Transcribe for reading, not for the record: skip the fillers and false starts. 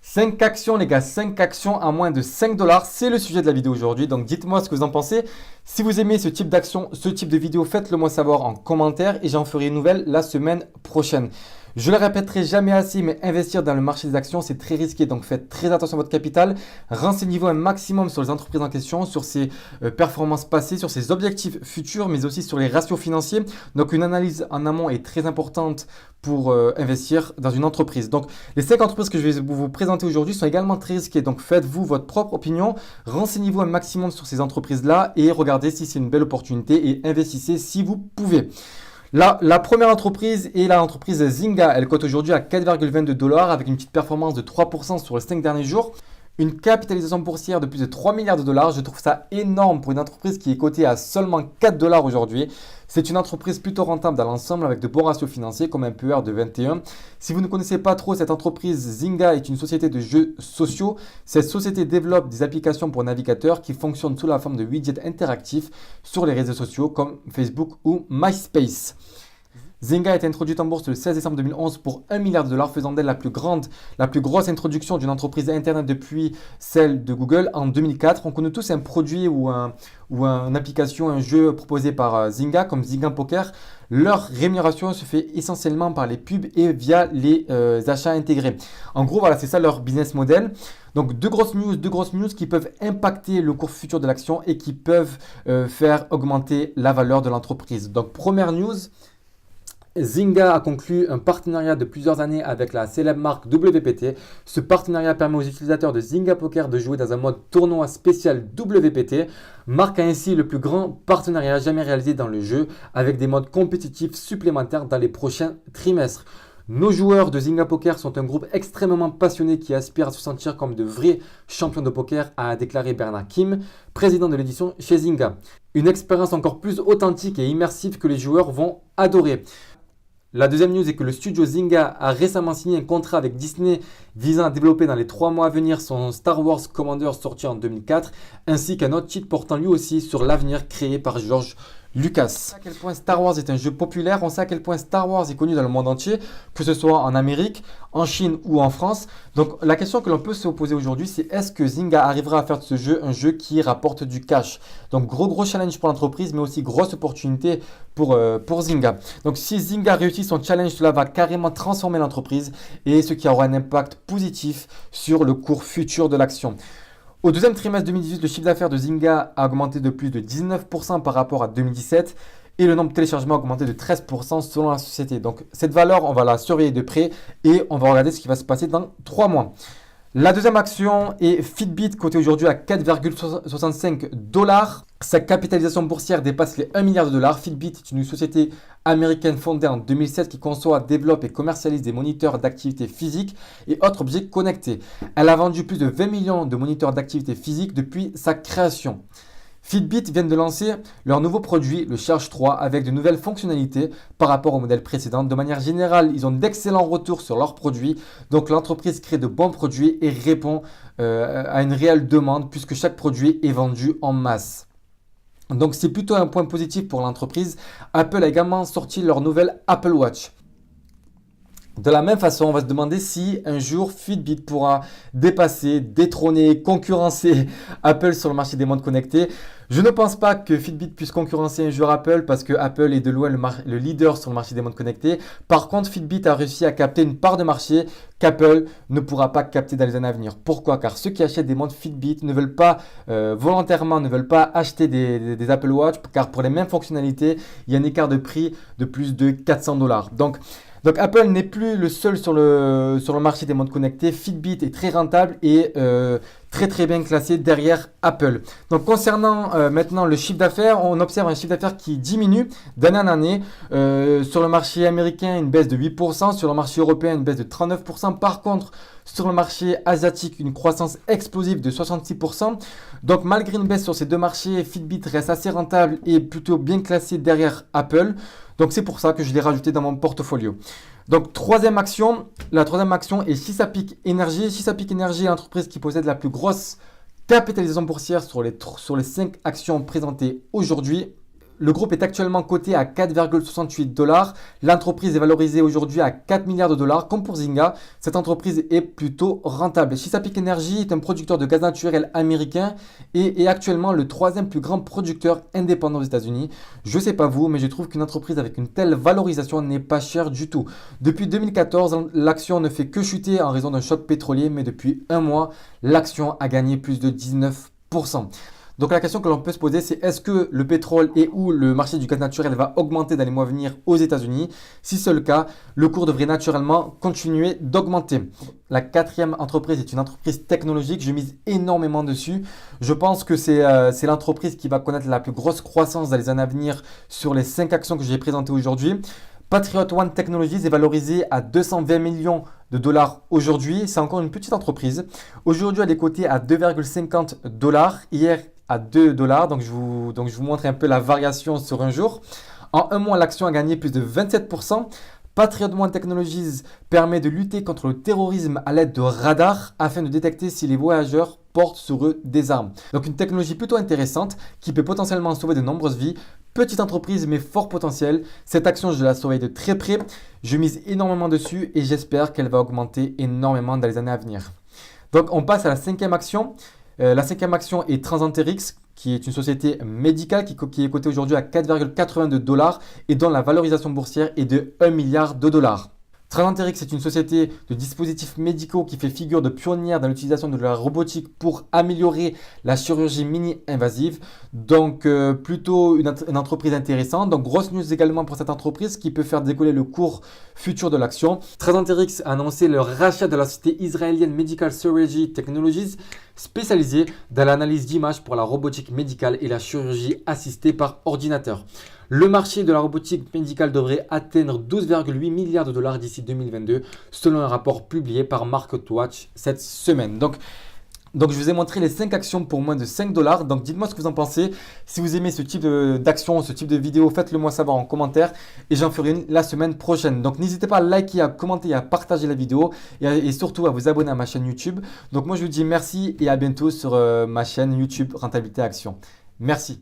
5 actions les gars, 5 actions à moins de 5 dollars, c'est le sujet de la vidéo aujourd'hui. Donc dites-moi ce que vous en pensez. Si vous aimez ce type d'action, ce type de vidéo, faites-le moi savoir en commentaire et j'en ferai une nouvelle la semaine prochaine. Je le répéterai jamais assez, mais investir dans le marché des actions, c'est très risqué. Donc faites très attention à votre capital. Renseignez-vous un maximum sur les entreprises en question, sur ses performances passées, sur ses objectifs futurs, mais aussi sur les ratios financiers. Donc une analyse en amont est très importante pour investir dans une entreprise. Donc les 5 entreprises que je vais vous présenter aujourd'hui sont également très risquées. Donc faites-vous votre propre opinion. Renseignez-vous un maximum sur ces entreprises-là et regardez si c'est une belle opportunité et investissez si vous pouvez. La première entreprise est l'entreprise Zynga. Elle cote aujourd'hui à 4,22 dollars avec une petite performance de 3% sur les 5 derniers jours. Une capitalisation boursière de plus de 3 milliards de dollars. Je trouve ça énorme pour une entreprise qui est cotée à seulement 4 dollars aujourd'hui. C'est une entreprise plutôt rentable dans l'ensemble avec de bons ratios financiers comme un PER de 21. Si vous ne connaissez pas trop cette entreprise, Zynga est une société de jeux sociaux. Cette société développe des applications pour navigateurs qui fonctionnent sous la forme de widgets interactifs sur les réseaux sociaux comme Facebook ou MySpace. Zynga a été introduite en bourse le 16 décembre 2011 pour 1 milliard de dollars, faisant d'elle la plus grosse introduction d'une entreprise Internet depuis celle de Google en 2004. On connaît tous un produit ou une application, un jeu proposé par Zynga comme Zynga Poker. Leur rémunération se fait essentiellement par les pubs et via les achats intégrés. En gros, voilà, c'est ça leur business model. Donc deux grosses news qui peuvent impacter le cours futur de l'action et qui peuvent faire augmenter la valeur de l'entreprise. Donc première news. Zynga a conclu un partenariat de plusieurs années avec la célèbre marque WPT. Ce partenariat permet aux utilisateurs de Zynga Poker de jouer dans un mode tournoi spécial WPT, marquant ainsi le plus grand partenariat jamais réalisé dans le jeu avec des modes compétitifs supplémentaires dans les prochains trimestres. Nos joueurs de Zynga Poker sont un groupe extrêmement passionné qui aspire à se sentir comme de vrais champions de poker, a déclaré Bernard Kim, président de l'édition chez Zynga. Une expérience encore plus authentique et immersive que les joueurs vont adorer. La deuxième news est que le studio Zynga a récemment signé un contrat avec Disney visant à développer dans les 3 mois à venir son Star Wars Commander sorti en 2004, ainsi qu'un autre titre portant lui aussi sur l'avenir créé par George Lucas. On sait à quel point Star Wars est un jeu populaire, on sait à quel point Star Wars est connu dans le monde entier, que ce soit en Amérique, en Chine ou en France. Donc la question que l'on peut se poser aujourd'hui, c'est est-ce que Zynga arrivera à faire de ce jeu un jeu qui rapporte du cash? Donc gros challenge pour l'entreprise, mais aussi grosse opportunité pour Zynga. Donc si Zynga réussit son challenge, cela va carrément transformer l'entreprise et ce qui aura un impact positif sur le cours futur de l'action. Au deuxième trimestre 2018, le chiffre d'affaires de Zynga a augmenté de plus de 19% par rapport à 2017 et le nombre de téléchargements a augmenté de 13% selon la société. Donc cette valeur, on va la surveiller de près et on va regarder ce qui va se passer dans 3 mois. La deuxième action est Fitbit, cotée aujourd'hui à 4,65 dollars. Sa capitalisation boursière dépasse les 1 milliard de dollars. Fitbit est une société américaine fondée en 2007 qui conçoit, développe et commercialise des moniteurs d'activité physique et autres objets connectés. Elle a vendu plus de 20 millions de moniteurs d'activité physique depuis sa création. Fitbit vient de lancer leur nouveau produit, le Charge 3, avec de nouvelles fonctionnalités par rapport au modèle précédent. De manière générale, ils ont d'excellents retours sur leurs produits. Donc l'entreprise crée de bons produits et répond à une réelle demande puisque chaque produit est vendu en masse. Donc c'est plutôt un point positif pour l'entreprise. Apple a également sorti leur nouvelle Apple Watch. De la même façon, on va se demander si un jour Fitbit pourra dépasser, détrôner, concurrencer Apple sur le marché des montres connectées. Je ne pense pas que Fitbit puisse concurrencer un jour Apple parce que Apple est de loin le leader sur le marché des montres connectées. Par contre, Fitbit a réussi à capter une part de marché qu'Apple ne pourra pas capter dans les années à venir. Pourquoi? Car ceux qui achètent des montres Fitbit ne veulent pas volontairement acheter des Apple Watch car pour les mêmes fonctionnalités, il y a un écart de prix de plus de 400 dollars. Donc Apple n'est plus le seul sur le marché des montres connectées. Fitbit est très rentable et très bien classé derrière Apple. Donc concernant maintenant le chiffre d'affaires, on observe un chiffre d'affaires qui diminue d'année en année. Sur le marché américain, une baisse de 8%. Sur le marché européen, une baisse de 39%. Par contre, sur le marché asiatique, une croissance explosive de 66%. Donc malgré une baisse sur ces deux marchés, Fitbit reste assez rentable et plutôt bien classé derrière Apple. Donc c'est pour ça que je l'ai rajouté dans mon portfolio. Donc la troisième action est Chesapeake Energy. Chesapeake Energy est l'entreprise qui possède la plus grosse capitalisation boursière sur les 5 actions présentées aujourd'hui. Le groupe est actuellement coté à 4,68 dollars. L'entreprise est valorisée aujourd'hui à 4 milliards de dollars. Comme pour Zynga, cette entreprise est plutôt rentable. Chesapeake Energy est un producteur de gaz naturel américain et est actuellement le troisième plus grand producteur indépendant aux États-Unis. Je ne sais pas vous, mais je trouve qu'une entreprise avec une telle valorisation n'est pas chère du tout. Depuis 2014, l'action ne fait que chuter en raison d'un choc pétrolier, mais depuis un mois, l'action a gagné plus de 19%. Donc la question que l'on peut se poser, c'est est-ce que le pétrole et ou le marché du gaz naturel va augmenter dans les mois à venir aux États-Unis? Si c'est le cas, le cours devrait naturellement continuer d'augmenter. La quatrième entreprise est une entreprise technologique. Je mise énormément dessus. Je pense que c'est l'entreprise qui va connaître la plus grosse croissance dans les années à venir sur les 5 actions que j'ai présentées aujourd'hui. Patriot One Technologies est valorisée à 220 millions de dollars aujourd'hui. C'est encore une petite entreprise. Aujourd'hui, elle est cotée à 2,50 dollars. Hier, à 2 dollars. Donc, je vous montre un peu la variation sur un jour. En un mois, l'action a gagné plus de 27%. Patriot One Technologies permet de lutter contre le terrorisme à l'aide de radars afin de détecter si les voyageurs portent sur eux des armes. Donc une technologie plutôt intéressante qui peut potentiellement sauver de nombreuses vies. Petite entreprise mais fort potentiel. Cette action, je la surveille de très près. Je mise énormément dessus et j'espère qu'elle va augmenter énormément dans les années à venir. Donc on passe à la cinquième action. La cinquième action est Transenterix, qui est une société médicale qui est cotée aujourd'hui à 4,82 dollars et dont la valorisation boursière est de 1 milliard de dollars. Transenterix est une société de dispositifs médicaux qui fait figure de pionnière dans l'utilisation de la robotique pour améliorer la chirurgie mini-invasive. Donc plutôt une entreprise intéressante. Donc grosse news également pour cette entreprise qui peut faire décoller le cours futur de l'action. Transenterix a annoncé le rachat de la société israélienne Medical Surgery Technologies spécialisée dans l'analyse d'images pour la robotique médicale et la chirurgie assistée par ordinateur. Le marché de la robotique médicale devrait atteindre 12,8 milliards de dollars d'ici 2022, selon un rapport publié par MarketWatch cette semaine. Donc je vous ai montré les 5 actions pour moins de 5 dollars. Donc dites-moi ce que vous en pensez. Si vous aimez ce type d'action, ce type de vidéo, faites-le moi savoir en commentaire et j'en ferai une la semaine prochaine. Donc n'hésitez pas à liker, à commenter et à partager la vidéo et surtout à vous abonner à ma chaîne YouTube. Donc moi je vous dis merci et à bientôt sur ma chaîne YouTube Rentabilité Action. Merci.